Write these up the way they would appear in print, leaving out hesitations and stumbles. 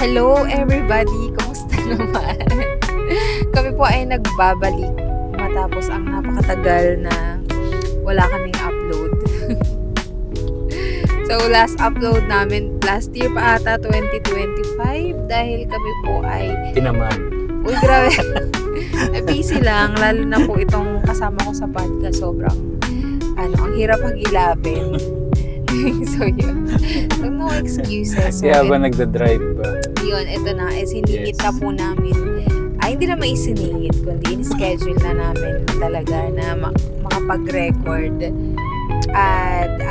Hello everybody! Kumusta naman? Kami po ay nagbabalik matapos ang napakatagal na wala kaming upload. So last upload namin last year pa ata 2025 dahil kami po ay Tinaman. uy grabe. Busy lang lalo na po itong kasama ko sa podcast sobrang ang hirap hagilapin. So yun. So no excuses. So, Kaya ba nagda-drive ba? yun, ito na, siningit na po namin. Hindi naman isiningit, kundi in-schedule na namin talaga na makapag-record. At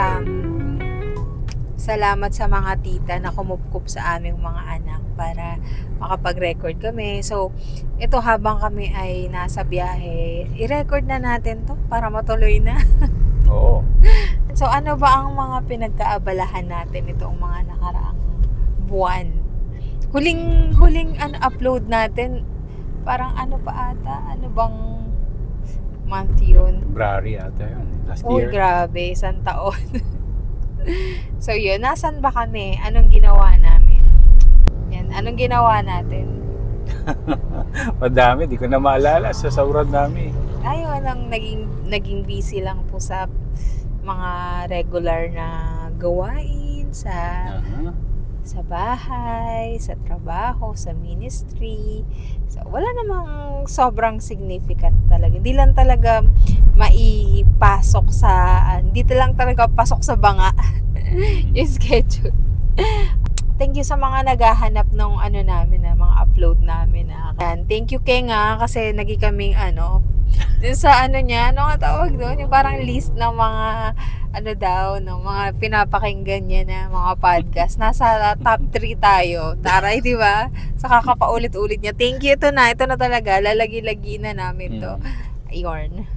salamat sa mga tita na kumupkup sa aming mga anak para makapag-record kami. So, ito habang kami ay nasa biyahe, i-record na natin to para matuloy na. Oo. So, ano ba ang mga pinagkaabalahan natin itong mga nakaraang buwan? Huling upload natin, parang ano pa ata? Ano bang month yun? February ata yun. Last Uy, year. grabe, isang taon. So, yun, nasan ba kami? Anong ginawa namin? Yan, anong ginawa natin? Madami, di ko na maalala sa sauran namin. Ayun, ang naging busy lang po sa mga regular na gawain sa bahay, sa trabaho, sa ministry. So, wala namang sobrang significant talaga. Hindi lang talaga maipasok sa, hindi lang talaga pasok sa banga yung schedule. Thank you sa mga naghahanap ng namin, mga upload namin. Thank you King kasi naging kaming dun sa niya, ano nga tawag doon? Yung parang list ng mga ng mga pinapakinggan niya na mga podcast. Nasa top 3 tayo. Taray, di ba? Sa kakapaulit-ulit niya. Thank you, ito na talaga. Lalagi-lagi na namin to. Ayun.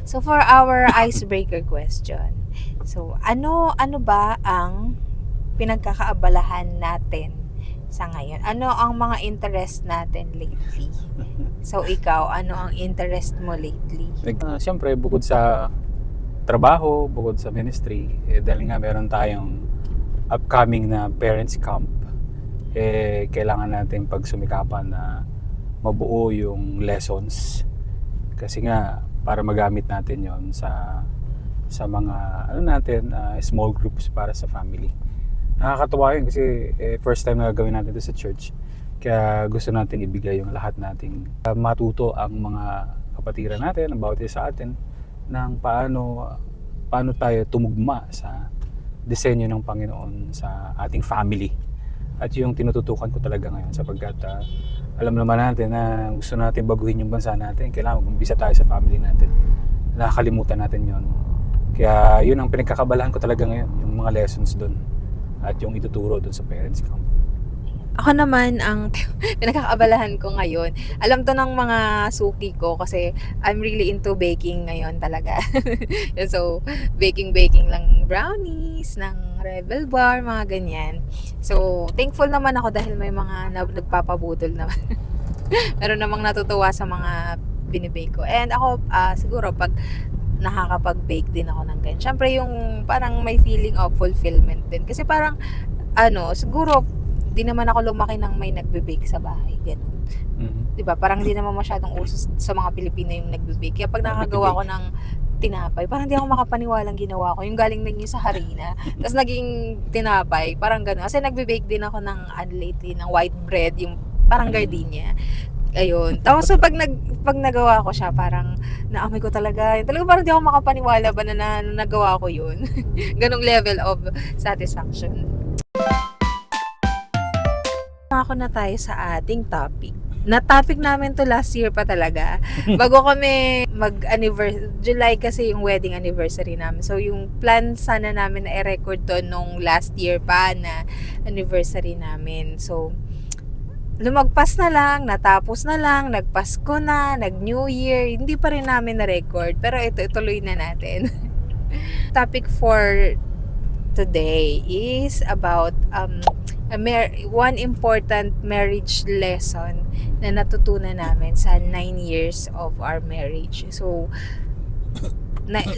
So, for our icebreaker question. So, ano ba ang pinagkakaabalahan natin sa ngayon? Ano ang mga interest natin lately? So, ikaw, ano ang interest mo lately? Siyempre, bukod sa trabaho, bukod sa ministry, dahil nga meron tayong upcoming na parents camp, kailangan natin pagsumikapan na mabuo yung lessons. Kasi nga, para magamit natin yon sa mga small groups para sa family. Nakakatuwa yun kasi first time na gagawin natin ito sa church. Kaya gusto natin ibigay yung lahat nating matuto ang mga kapatiran natin, ang bawat isa sa atin, ng paano tayo tumugma sa disenyo ng Panginoon sa ating family. At yung tinututukan ko talaga ngayon sapagkat alam naman natin na gusto natin baguhin yung bansa natin. Kailangan mag-umpisa tayo sa family natin. Nakakalimutan natin yon. Kaya yun ang pinagkakabalahan ko talaga ngayon, yung mga lessons doon at yung ituturo doon sa parents camp. Ako naman, ang pinagkakaabalahan ko ngayon, alam to ng mga suki ko kasi I'm really into baking ngayon talaga. So, baking lang brownies, ng Rebel Bar, mga ganyan. So, thankful naman ako dahil may mga nagpapabudol naman. Meron namang natutuwa sa mga binibake ko. And ako, siguro pag nakakapag-bake din ako ng ganyan. Siyempre yung parang may feeling of fulfillment din. Kasi parang, siguro, di naman ako lumaki ng may nagbe-bake sa bahay. Ganun. Mm-hmm. Diba? Parang di naman masyadong uso sa mga Pilipino yung nagbe-bake. Kaya pag nakagawa ko ng tinapay, parang di ako makapaniwalang ginawa ko. Yung galing na yun sa harina. Tapos naging tinapay. Parang gano'n. Kasi nagbe-bake din ako ng lately, ng white bread. Yung parang gardenia. Ayun. Tapos so, pag nagawa ko siya, parang naamoy ko talaga. Talaga parang di ako makapaniwala ba na nagawa ko yun. Ganong level of satisfaction. Ako na tayo sa ating topic. Na-topic namin to last year pa talaga. Bago kami mag-anniversary, July kasi yung wedding anniversary namin. So yung plan sana namin na i-record to nung last year pa na anniversary namin. So lumagpas na lang, natapos na lang, nagpasko na, nag-New Year, hindi pa rin namin na-record. Pero ituloy na natin. Topic for today is about one important marriage lesson na natutunan namin sa 9 years of our marriage. So,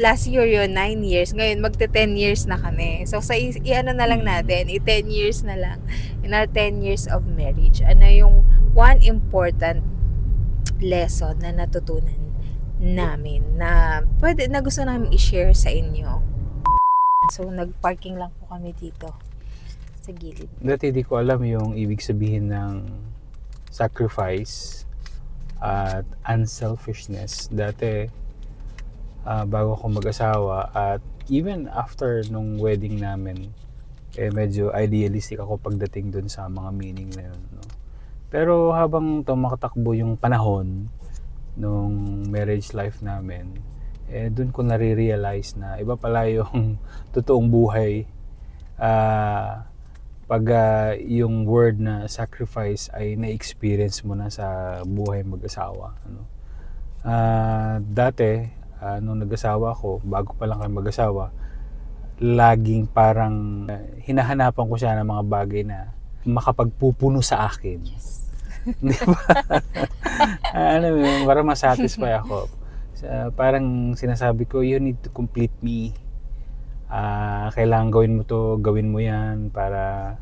last year yun, 9 years. Ngayon, magte-10 years na kami. So, i-ano na lang natin, 10 years na lang. In our 10 years of marriage, ano yung one important lesson na natutunan namin na gusto namin i-share sa inyo. So, nag-parking lang po kami dito sa gilid. Dati di ko alam yung ibig sabihin ng sacrifice at unselfishness. Dati, bago ako mag-asawa at even after nung wedding namin, medyo idealistic ako pagdating dun sa mga meaning na yun. No? Pero habang tumatakbo yung panahon nung marriage life namin, dun ko nare-realize na iba pala yung totoong buhay. Pag yung word na sacrifice ay na-experience mo na sa buhay mag-asawa. Ano? Dati, nung nag-asawa ako, bago pa lang kami mag-asawa, laging parang hinahanapan ko siya ng mga bagay na makapagpupuno sa akin. Yes. Di ba? Parang masatisfy ako. Parang sinasabi ko, you need to complete me. Kailangan gawin mo yan para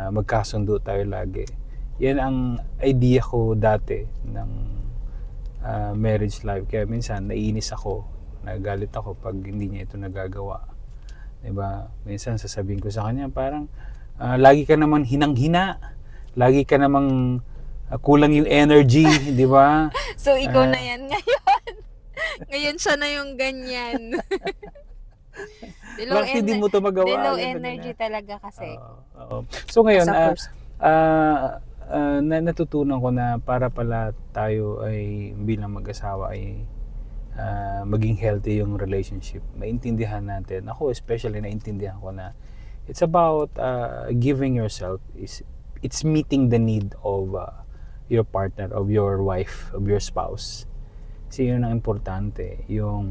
magkasundo tayo lagi. Yan ang idea ko dati ng marriage life. Kaya minsan naiinis ako, nagalit ako pag hindi niya ito nagagawa. Diba? Minsan sasabihin ko sa kanya parang lagi ka naman hinang-hina, lagi ka namang kulang yung energy, di ba? So, ikaw na yan ngayon. Ngayon siya na yung ganyan. Bakit hindi mo ito magawa? Low energy talaga kasi. So ngayon, As natutunan ko na para pala tayo ay bilang mag-asawa ay maging healthy yung relationship. Maintindihan natin. Ako especially naintindihan ko na it's about giving yourself. It's meeting the need of your partner, of your wife, of your spouse. Kasi yun ang importante. Yung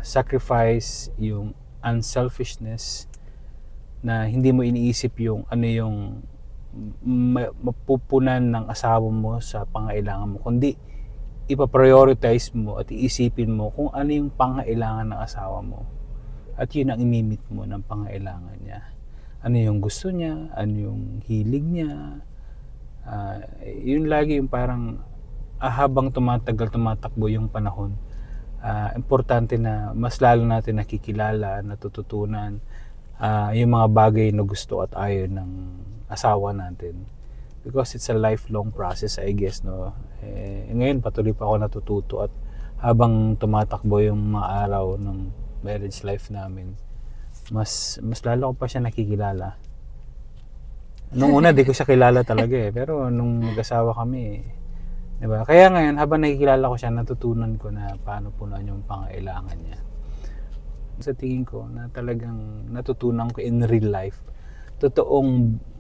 sacrifice, yung unselfishness, na hindi mo iniisip yung ano yung mapupunan ng asawa mo sa pangailangan mo, kundi ipaprioritize mo at iisipin mo kung ano yung pangailangan ng asawa mo at yun ang imimit mo ng pangailangan niya. Ano yung gusto niya, ano yung hilig niya, yun lagi yung parang habang tumatakbo yung panahon, importante na mas lalo natin nakikilala, natututunan yung mga bagay na gusto at ayaw ng asawa natin, because it's a lifelong process, I guess, no. Ngayon patuloy pa ako natututo at habang tumatakbo yung mga araw ng marriage life namin, mas lalo ko pa siya nakikilala. Nung una di ko siya kilala talaga pero nung mag-asawa kami, diba? Kaya ngayon habang nakikilala ko siya, natutunan ko na paano punuan yung pangailangan niya. Sa tingin ko na talagang natutunan ko in real life,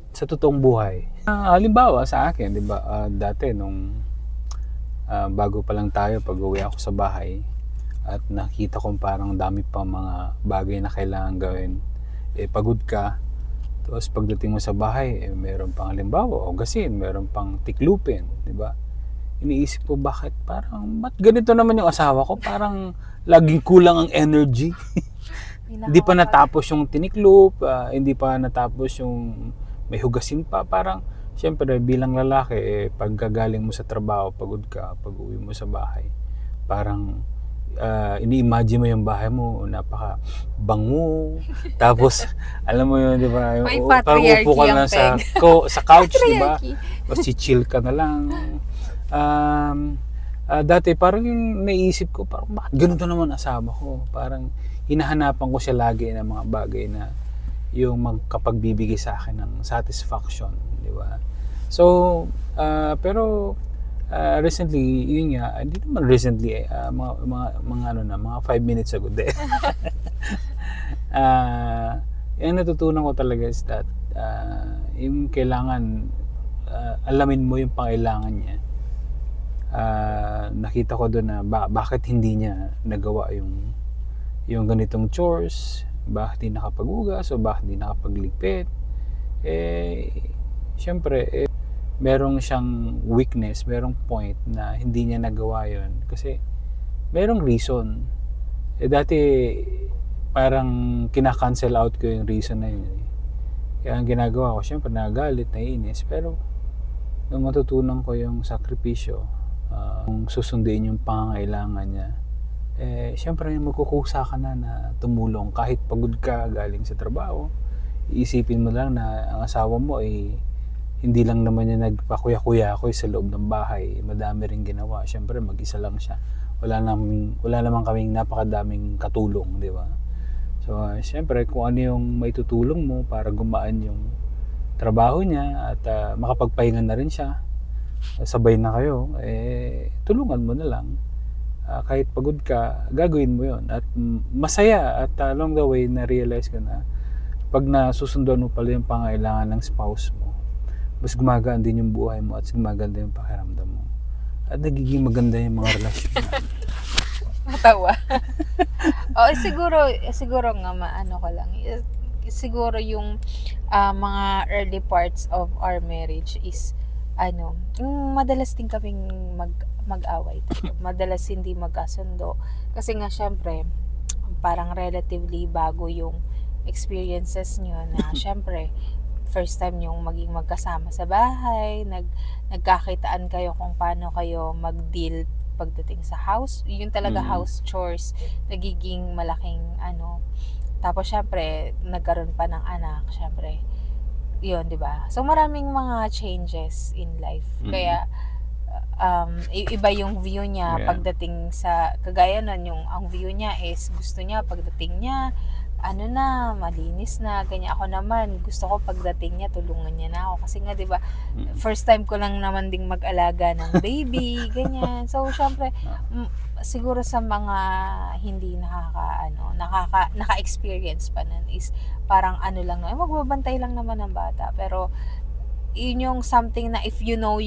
sa totoong buhay. Halimbawa sa akin, di ba, dati nung bago pa lang tayo, pag uwi ako sa bahay at nakita kong parang dami pa mga bagay na kailangan gawin, pagod ka, tapos pagdating mo sa bahay, meron pang halimbawa hugasin, meron pang tiklupin, di ba? Iniisip ko ba't ganito naman yung asawa ko, parang laging kulang ang energy. Hindi pa natapos yung tiniklup, hindi pa natapos yung may hugasin pa. Parang syempre bilang lalaki, pag gagaling mo sa trabaho, pagod ka, pag uwi mo sa bahay, parang ini-imagine mo yung bahay mo, napaka bango. Tapos alam mo yun, di ba? Parang upo ka na sa couch, di ba? Tapos chill ka na lang. Dati parang yung naisip ko, parang bakit ganito naman asawa ko? Parang hinahanapan ko siya lagi ng mga bagay na yung magkapagbibigay sa akin ng satisfaction, di ba? So, pero recently, yun nga, hindi naman recently, mga 5 minutes ago din. Yung natutunan ko talaga is that yung kailangan alamin mo yung pangailangan niya. Nakita ko doon na bakit hindi niya nagawa yung ganitong chores, bakit hindi nakapag-ugas o bakit hindi nakapagligpit. Syempre, merong siyang weakness, merong point na hindi niya nagawa yun kasi merong reason. Dati, parang kina-cancel out ko yung reason na yun. Kaya ang ginagawa ko, syempre nagalit, naiinis. Pero, nung matutunan ko yung sakripisyo, kung susundin yung pangangailangan niya, syempre magkukusa ka na tumulong. Kahit pagod ka galing sa trabaho, iisipin mo lang na ang asawa mo ay hindi lang naman niya nagpakuya-kuya-kuya sa loob ng bahay. Madami rin ginawa. Syempre, mag-isa lang siya. Wala naman kaming napakadaming katulong, di ba? So, syempre, kung ano yung may tutulong mo para gumaan yung trabaho niya at makapagpahinga na rin siya, sabay na kayo, tulungan mo na lang. Kahit pagod ka, gagawin mo yon. At masaya at along the way, na-realize ko na pag nasusundan mo pala yung pangailangan ng spouse mo, mas gumagaan din yung buhay mo at gumaganda yung pakiramdam mo. At nagiging maganda yung mga relasyon na. Matawa. Oo, siguro nga maano ko lang. Siguro yung mga early parts of our marriage is madalas din kaming mag-away. Madalas hindi magkasundo. Kasi nga syempre, parang relatively bago yung experiences nyo na syempre, first time yung maging magkasama sa bahay, nagkakitaan kayo kung paano kayo mag-deal pagdating sa house, yun talaga house chores, nagiging malaking tapos syempre, nagkaroon pa ng anak, syempre, yun, di ba? So, maraming mga changes in life. Kaya, iba yung view niya pagdating sa, kagaya nun, ang view niya is, gusto niya pagdating niya, malinis na, ganyan. Ako naman, gusto ko pagdating niya, tulungan niya na ako. Kasi nga, di ba, first time ko lang naman ding mag-alaga ng baby, ganyan. So, syempre, siguro sa mga hindi naka-experience pa nun is, parang lang, magbabantay lang naman ng bata. Pero, yun yung something na if you know,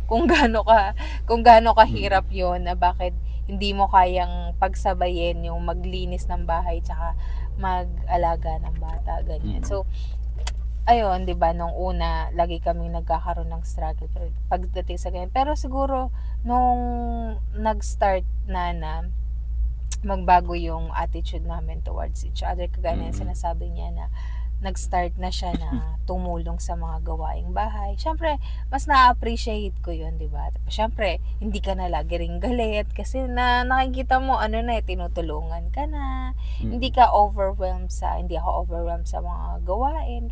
kung gaano kahirap yun, na bakit hindi mo kayang pagsabayin yung maglinis ng bahay tsaka mag-alaga ng bata, ganyan. So, ayun, 'di ba, nung una lagi kaming nagkakaroon ng struggle pagdating sa ganyan. Pero siguro nung nag-start na magbago yung attitude namin towards each other, kagaya ng sinasabi niya na nag-start na siya na tumulong sa mga gawaing bahay. Siyempre, mas na-appreciate ko yun, di ba? Siyempre, hindi ka na lagi ring galit kasi nakikita mo, tinutulungan ka na. Hindi ako overwhelmed sa mga gawain.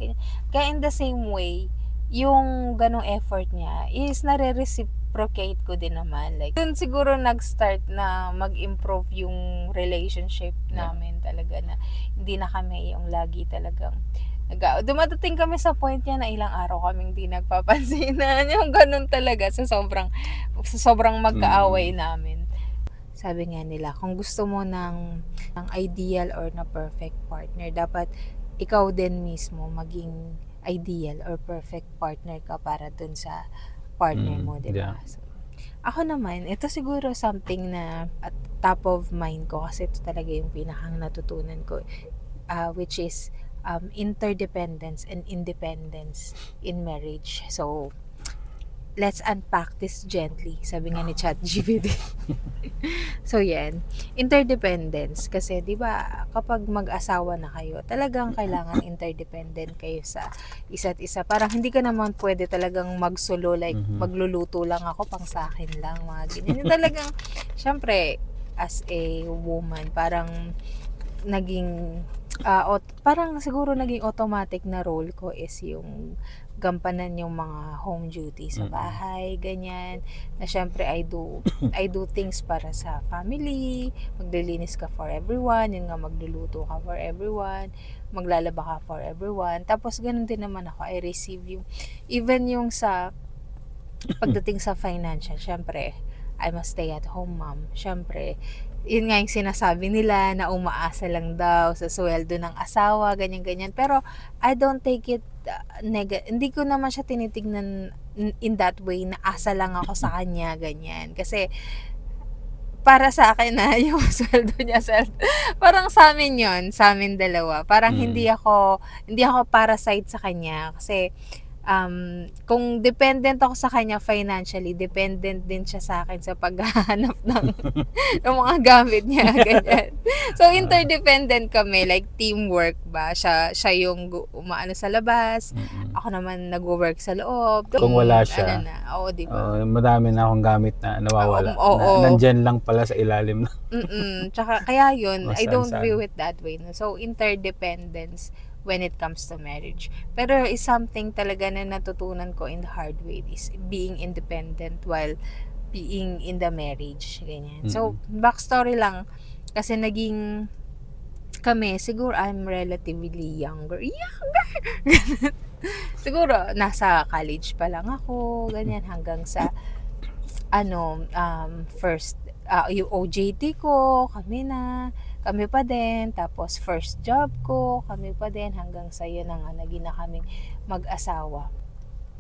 Kaya in the same way, yung ganong effort niya is nare-reciprocate ko din naman. Like, dun siguro nag-start na mag-improve yung relationship namin talaga, na hindi na kami yung lagi talagang dumadating kami sa point niya na ilang araw kaming di nagpapansinan, yung ganun talaga sa sobrang magkaaway namin. Sabi nga nila, kung gusto mo ng ideal or na perfect partner, dapat ikaw din mismo maging ideal or perfect partner ka para dun sa partner mo, di ba? So, ako naman, ito siguro something na at top of mind ko kasi ito talaga yung pinakang natutunan ko, which is interdependence and independence in marriage. So, let's unpack this gently, sabi nga ni ChatGPT. So, yan. Interdependence. Kasi, di ba, kapag mag-asawa na kayo, talagang kailangan interdependent kayo sa isa't isa. Parang hindi ka naman pwede talagang magsolo, like, magluluto lang ako, pang sa akin lang, mga ganyan. Talagang, syempre, as a woman, parang parang siguro naging automatic na role ko is yung gampanan yung mga home duty sa bahay, ganyan. Na syempre, I do things para sa family, maglilinis ka for everyone, yun nga, magluluto ka for everyone, maglalaba ka for everyone. Tapos, ganun din naman ako, I receive even yung sa pagdating sa financial, syempre, I'm a stay-at-home mom. Syempre, yun nga yung sinasabi nila na umaasa lang daw sa sweldo ng asawa, ganyan-ganyan. Pero, I don't take it hindi ko naman siya tinitignan in that way na asa lang ako sa kanya, ganyan. Kasi, para sa akin na yung sweldo niya, parang sa amin yun, sa amin dalawa. Parang hindi ako parasite sa kanya. Kasi, kung dependent ako sa kanya financially, dependent din siya sa akin sa paghahanap ng mga gamit niya, ganyan. So, interdependent kami, like teamwork ba? Siya yung umaano sa labas, ako naman nag-work sa loob. Kung wala siya, Oo, di ba? madami na akong gamit na nawawala. Oo. Nandyan lang pala sa ilalim na. Tsaka, kaya yun, I don't Saan-saan. view it that way. No? So, interdependence when it comes to marriage. Pero is something talaga na natutunan ko in the hard way is being independent while being in the marriage. Ganyan. So, backstory lang. Kasi naging kami, siguro I'm relatively younger. Siguro, nasa college pa lang ako. Ganyan, hanggang sa first, yung OJT ko, kami pa din, tapos first job ko, kami pa din, hanggang sa yun na nga, naging na kaming mag-asawa.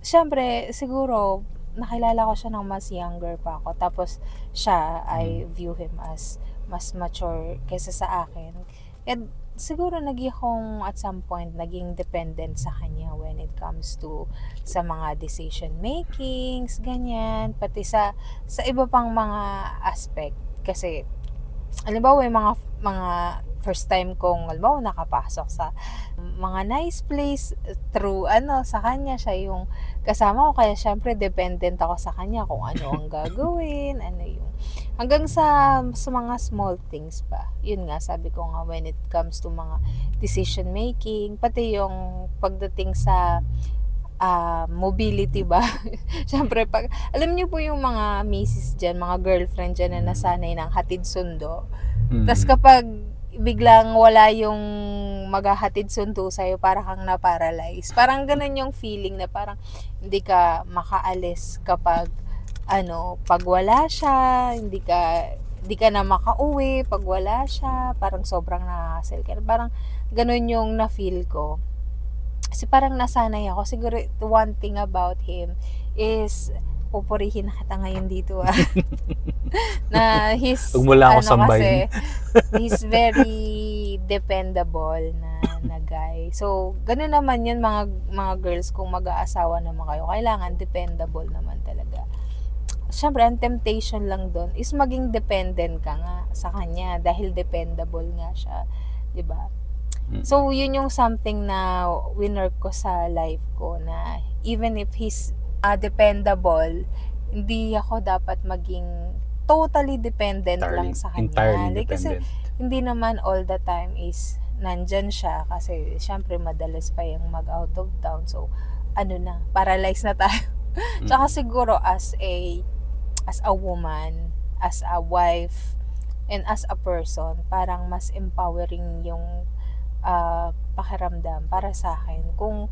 Siyempre, siguro, nakilala ko siya ng mas younger pa ako, tapos siya, I view him as mas mature kaysa sa akin. And siguro naging at some point, naging dependent sa kanya when it comes to sa mga decision makings, ganyan, pati sa iba pang mga aspect. Kasi, halimbawa, yung mga first time kong, halimbawa, nakapasok sa mga nice place through sa kanya, siya yung kasama ko, kaya syempre dependent ako sa kanya kung ano ang gagawin, hanggang sa mga small things pa. Yun nga, sabi ko nga, when it comes to mga decision making, pati yung pagdating sa mobility ba? Siyempre, alam niyo po yung mga misis dyan, mga girlfriend dyan na nasanay ng hatid sundo. Tapos kapag biglang wala yung maghahatid sundo sa'yo, para kang na-paralyze. Parang ganun yung feeling na parang hindi ka makaalis kapag pag wala siya, hindi ka na makauwi pag wala siya, parang sobrang na-hassle ka. Parang ganun yung na-feel ko. Kasi parang nasanay ako. Siguro one thing about him is, pupurihin na kita ngayon dito na he's Huwag mo lang ako kasi sambahin. he's very dependable na guy. So, ganun naman yun mga girls, kung mag-aasawa naman kayo, kailangan dependable naman talaga. Siyempre, ang temptation lang doon is maging dependent ka nga sa kanya dahil dependable nga siya, 'di ba? So, yun yung something na winner ko sa life ko, na even if he's dependable, hindi ako dapat maging totally dependent lang sa kanya. Entirely Kasi dependent. hindi naman all the time is nandyan siya, kasi syempre madalas pa yung mag-out of town. So, paralyzed na tayo. Tsaka siguro as a woman, as a wife, and as a person, parang mas empowering yung pakiramdam para sa akin. Kung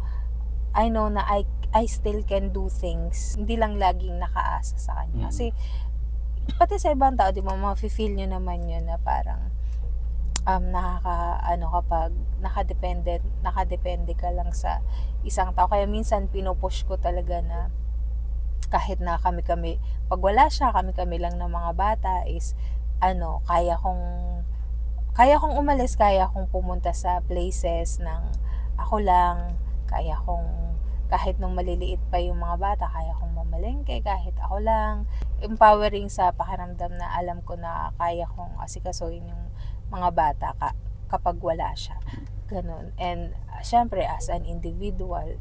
I know na I still can do things, hindi lang laging nakaasa sa kanya. Kasi, pati sa ibang tao, di ba, ma-feel nyo naman yun na parang, kapag nakadepende ka lang sa isang tao. Kaya minsan, pinupush ko talaga na, kahit na kami, pag wala siya, kami lang ng mga bata, is, kaya kong umalis, kaya kong pumunta sa places ng ako lang, kaya kong, kahit nung maliliit pa yung mga bata, kaya kong mamalengke kahit ako lang. Empowering sa pakiramdam na alam ko na kaya kong asikasuhin yung mga bata kapag wala siya. Ganun. And syempre, as an individual,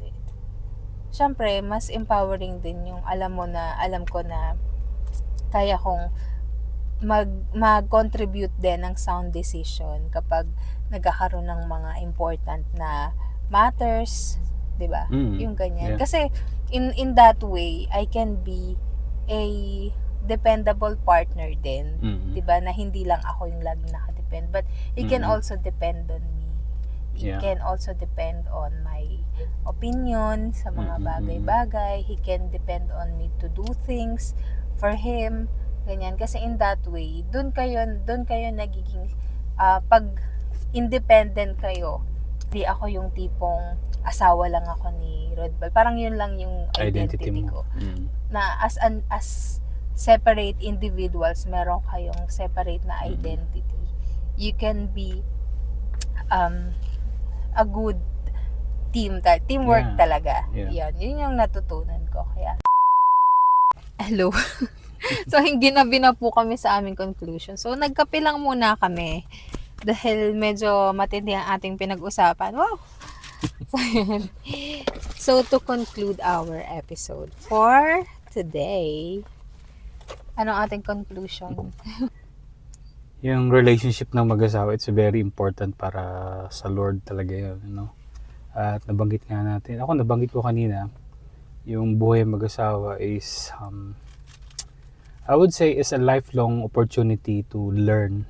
syempre, mas empowering din yung alam ko na kaya kong mag-contribute din ng sound decision kapag nagkakaroon ng mga important na matters, 'di ba? Yung ganyan. Yeah. Kasi in that way, I can be a dependable partner din, 'di ba? Na hindi lang ako yung laging nakadepend, but he can also depend on me. He can also depend on my opinion sa mga bagay-bagay. He can depend on me to do things for him. Ganyan. Kasi in that way, doon kayo nagiging, pag independent kayo, di ako yung tipong asawa lang ako ni Rodbal. Parang yun lang yung identity ko. Na as separate individuals, meron kayong separate na identity. You can be a good teamwork Yeah. talaga. Yeah. Yun yung natutunan ko. Kaya, hello. So, ginabi na po kami sa aming conclusion. So, nagkape lang muna kami dahil medyo matindi ang ating pinag-usapan. Wow! So, yun. So, to conclude our episode for today, anong ating conclusion? Yung relationship ng mag-asawa, it's very important para sa Lord talaga yun, At nabanggit nga natin, nabanggit ko kanina, yung buhay mag-asawa is, I would say, is a lifelong opportunity to learn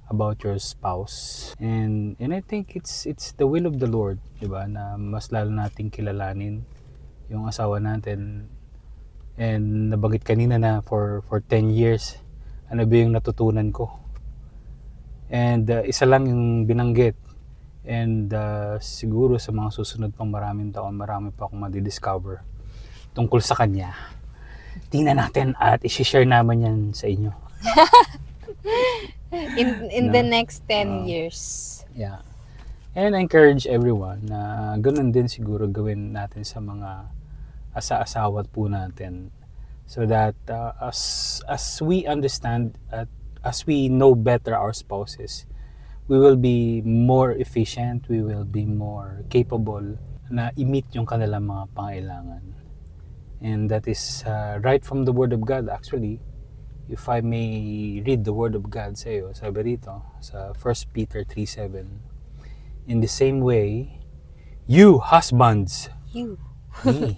about your spouse. And I think it's the will of the Lord, di ba, na mas lalo nating kilalanin yung asawa natin. And nabanggit kanina na for 10 years, ano ba yung natutunan ko? And isa lang yung binanggit. And siguro sa mga susunod pang maraming taon, marami pa akong madidiscover tungkol sa kanya. Tingnan natin at i-share naman yan sa inyo. In the next 10 years. Yeah. And I encourage everyone na ganun din siguro gawin natin sa mga asa-asawat po natin. So that as we understand at as we know better our spouses, we will be more efficient, we will be more capable na i-meet yung kanilang mga pangailangan. And that is right from the Word of God actually. If I may read the Word of God sa iyo, sabi rito sa 1 Peter 3:7, in the same way, you husbands, me,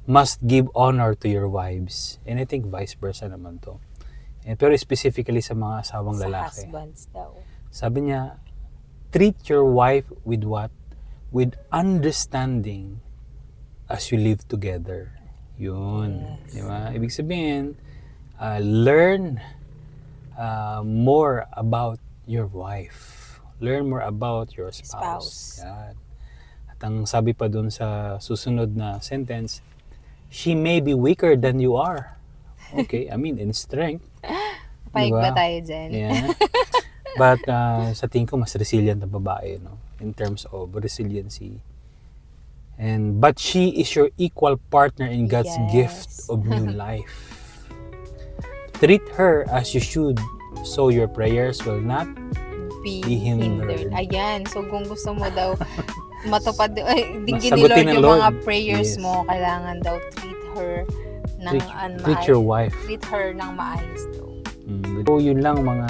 must give honor to your wives. And I think vice versa naman to. Pero specifically sa mga asawang Sa lalaki. husbands daw. Sabi niya, treat your wife with what? With understanding as you live together. Yun. Yes. Di ba? Ibig sabihin, learn more about your wife. Learn more about your spouse. Yan. At ang sabi pa dun sa susunod na sentence, she may be weaker than you are. Okay, I mean, in strength. Paig Diba? ba tayo dyan? Yeah. But sa tingin ko, mas resilient na babae, in terms of resiliency. But she is your equal partner in God's Yes. gift of new life. Treat her as you should, so your prayers will not Be Be hindered. hindered. Ayan. So, kung gusto mo daw matupad, dinggin ni Masagutin Lord ng yung Lord. mga prayers Yes. mo, kailangan daw treat her ng treat your wife. Treat her ng maayos daw. So, yun lang mga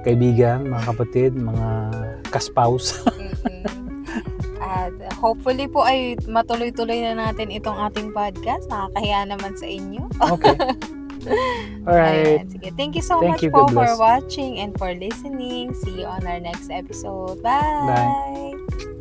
kaibigan, mga kapatid, mga kaspouse. At hopefully po ay matuloy-tuloy na natin itong ating podcast. Nakakahiya naman sa inyo. Okay. Alright. Ayan, sige. Thank you so Thank much you. po God for bless. watching and for listening. See you on our next episode. Bye! Bye.